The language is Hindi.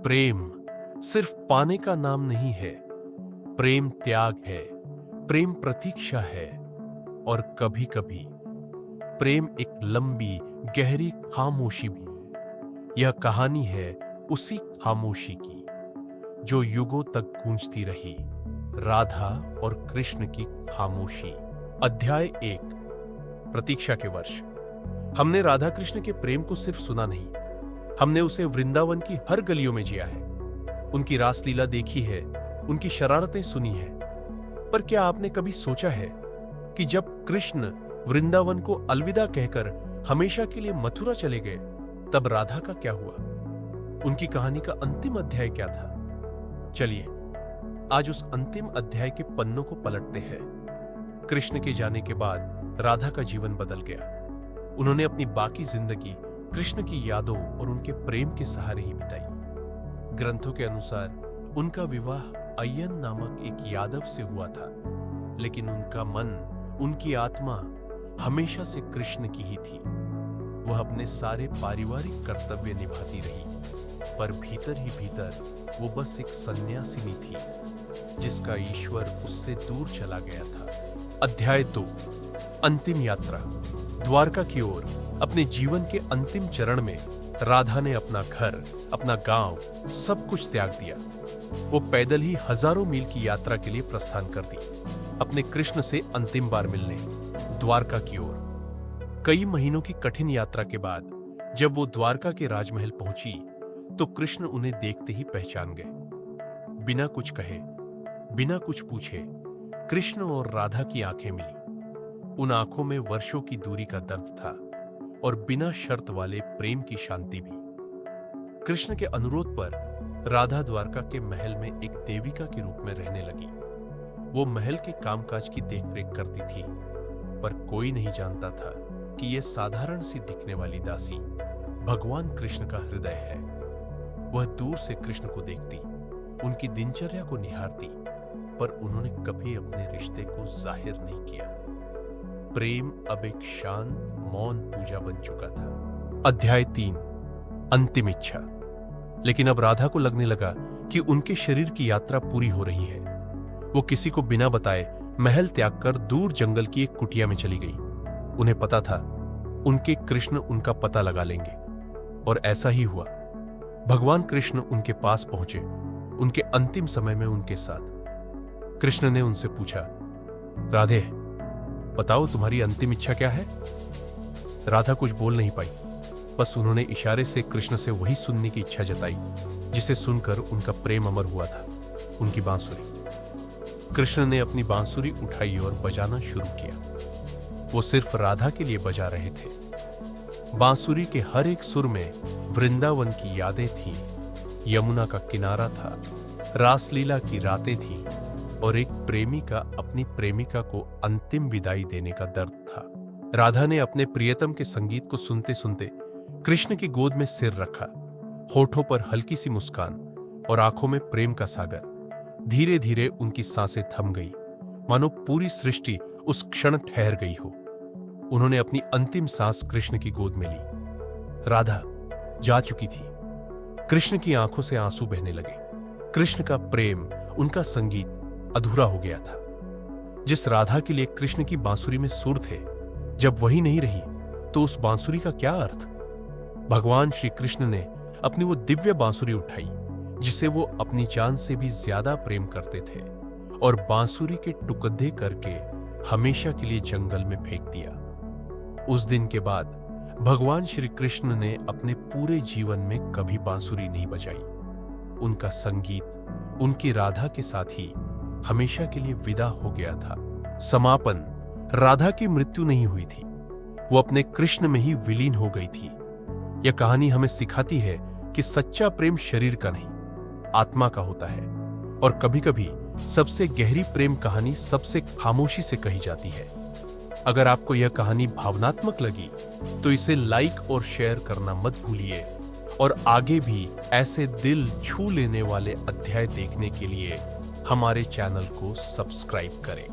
प्रेम सिर्फ पाने का नाम नहीं है। प्रेम त्याग है, प्रेम प्रतीक्षा है, और कभी कभी प्रेम एक लंबी गहरी खामोशी भी है। यह कहानी है उसी खामोशी की जो युगों तक गूंजती रही, राधा और कृष्ण की खामोशी। अध्याय 1, प्रतीक्षा के वर्ष। हमने राधा कृष्ण के प्रेम को सिर्फ सुना नहीं, हमने उसे वृंदावन की हर गलियों में जिया है। उनकी रासलीला देखी है, उनकी शरारतें सुनी है। पर क्या आपने कभी सोचा है कि जब कृष्ण वृंदावन को अलविदा कहकर हमेशा के लिए मथुरा चले गए, तब राधा का क्या हुआ? उनकी कहानी का अंतिम अध्याय क्या था? चलिए आज उस अंतिम अध्याय के पन्नों को पलटते हैं। कृष्ण के जाने के बाद राधा का जीवन बदल गया। उन्होंने अपनी बाकी जिंदगी कृष्ण की यादों और उनके प्रेम के सहारे ही बिताई। ग्रंथों के अनुसार उनका विवाह अय्यन नामक एक यादव से हुआ था, लेकिन उनका मन, उनकी आत्मा हमेशा से कृष्ण की ही थी। वह अपने सारे पारिवारिक कर्तव्य निभाती रही, पर भीतर ही भीतर वो बस एक सन्यासिनी थी जिसका ईश्वर उससे दूर चला गया था। अध्याय 2, अंतिम यात्रा। द्वारका की ओर अपने जीवन के अंतिम चरण में राधा ने अपना घर, अपना गांव, सब कुछ त्याग दिया। वो पैदल ही हजारों मील की यात्रा के लिए प्रस्थान कर दी, अपने कृष्ण से अंतिम बार मिलने द्वारका की ओर। कई महीनों की कठिन यात्रा के बाद जब वो द्वारका के राजमहल पहुंची तो कृष्ण उन्हें देखते ही पहचान गए। बिना कुछ कहे, बिना कुछ पूछे, कृष्ण और राधा की आंखें मिली। उन आंखों में वर्षों की दूरी का दर्द था और बिना शर्त वाले प्रेम की शांति भी। कृष्ण के अनुरोध पर राधा द्वारका के महल में एक देविका के रूप में रहने लगी। वो महल के कामकाज की देखरेख करती थी, पर कोई नहीं जानता था कि यह साधारण सी दिखने वाली दासी भगवान कृष्ण का हृदय है। वह दूर से कृष्ण को देखती, उनकी दिनचर्या को निहारती, पर उन्होंने कभी अपने रिश्ते को जाहिर नहीं किया। प्रेम अब एक शांत मौन पूजा बन चुका था। अध्याय 3, अंतिम इच्छा। लेकिन अब राधा को लगने लगा कि उनके शरीर की यात्रा पूरी हो रही है। वो किसी को बिना बताए महल त्याग कर दूर जंगल की एक कुटिया में चली गई। उन्हें पता था उनके कृष्ण उनका पता लगा लेंगे, और ऐसा ही हुआ। भगवान कृष्ण उनके पास पहुंचे, उनके अंतिम समय में उनके साथ। कृष्ण ने उनसे पूछा, राधे, बताओ तुम्हारी अंतिम इच्छा क्या है? राधा कुछ बोल नहीं पाई, बस उन्होंने इशारे से कृष्ण से वही सुनने की इच्छा जताई जिसे सुनकर उनका प्रेम अमर हुआ था, उनकी बांसुरी। कृष्ण ने अपनी बांसुरी उठाई और बजाना शुरू किया। वो सिर्फ राधा के लिए बजा रहे थे। बांसुरी के हर एक सुर में वृंदावन की यादें थीं, यमुना का किनारा था, रासलीला की रातें थीं, और एक प्रेमी का अपनी प्रेमिका को अंतिम विदाई देने का दर्द था। राधा ने अपने प्रियतम के संगीत को सुनते सुनते कृष्ण की गोद में सिर रखा, होठों पर हल्की सी मुस्कान और आंखों में प्रेम का सागर। धीरे धीरे उनकी सांसें थम गई, मानो पूरी सृष्टि उस क्षण ठहर गई हो। उन्होंने अपनी अंतिम सांस कृष्ण की गोद में ली। राधा जा चुकी थी। कृष्ण की आंखों से आंसू बहने लगे। कृष्ण का प्रेम, उनका संगीत अधूरा हो गया था। जिस राधा के लिए कृष्ण की बांसुरी में सुर थे, जब वही नहीं रही तो उस बांसुरी का क्या अर्थ? भगवान श्री कृष्ण ने अपनी वो दिव्य बांसुरी उठाई जिसे वो अपनी जान से भी ज्यादा प्रेम करते थे, और बांसुरी के टुकड़े करके हमेशा के लिए जंगल में फेंक दिया। उस दिन के बाद भगवान श्री कृष्ण ने अपने पूरे जीवन में कभी बांसुरी नहीं बजाई। उनका संगीत उनकी राधा के साथ ही हमेशा के लिए विदा हो गया था। समापन। राधा की मृत्यु नहीं हुई थी, वो अपने कृष्ण में ही विलीन हो गई थी। यह कहानी हमें सिखाती है कि सच्चा प्रेम शरीर का नहीं, आत्मा का होता है, और कभी कभी सबसे गहरी प्रेम कहानी सबसे खामोशी से कही जाती है। अगर आपको यह कहानी भावनात्मक लगी तो इसे लाइक और शेयर करना मत भूलिए, और आगे भी ऐसे दिल छू लेने वाले अध्याय देखने के लिए हमारे चैनल को सब्सक्राइब करें।